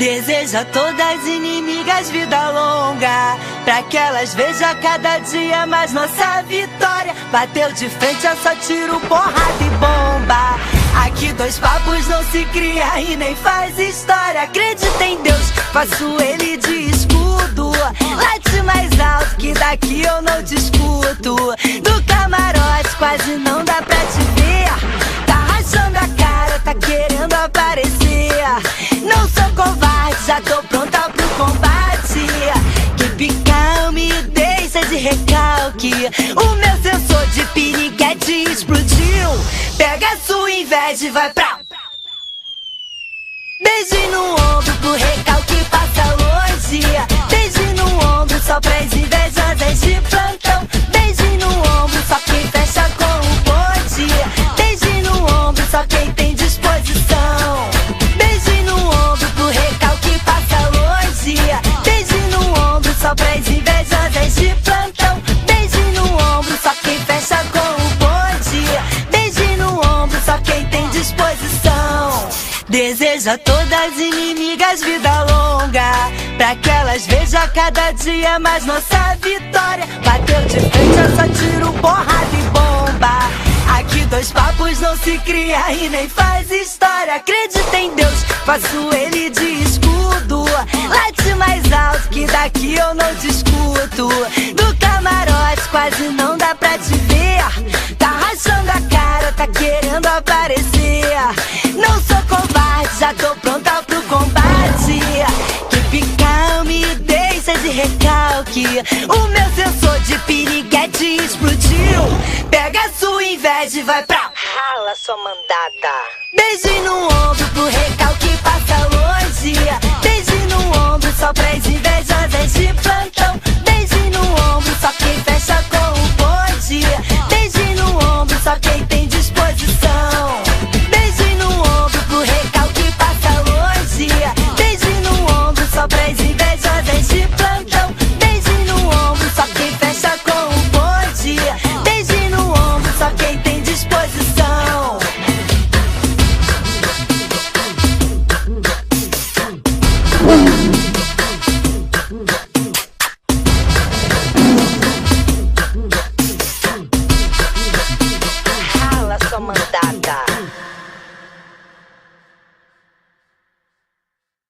Deseja a todas as inimigas vida longa, pra que elas vejam cada dia mais nossa vitória. Bateu de frente, é só tiro, porrada e bomba. Aqui dois papos não se cria e nem faz história. Acredita em Deus, faço ele de escudo. Late mais alto que daqui eu não discuto. Do camarote quase não dá pra te ver. Tá rachando a cara, tá querendo aparecer. Não sou covarde, já tô pronta pro combate. Que calma e deixa de recalque. O meu sensor de piriguete explodiu. Pega a sua inveja e vai pra... Beijo no ombro pro recalque passa longe. Beijo no ombro só pras invejosas de plantão. Beijo no ombro só quem fecha com o bonde. Beijo no ombro só quem tem disposição. Beijo no ombro pro recalque passa longe. Beijo no ombro só pras invejosas de plantão. Beijo no ombro só quem fecha com o bonde. Beijo no ombro só quem tem disposição. Deseja a todas as inimigas vida longa, pra que elas vejam cada dia mais nossa vitória. Bateu de frente, é só tiro, porrada e bomba. Aqui dois papos não se cria e nem faz história. Acredita em Deus, faço ele de escudo. Late mais alto que daqui eu não discuto. Do camarote quase não dá pra te ver. Tá rachando a cara, tá querendo aparecer. Não sou covarde, já tô pronta pro combate. Que calma e deixa de recalque. O meu sensor de piriguete explodiu. Pega a sua inveja e vai pra... Rala, sua mandada. Beijo no ombro pro recalque.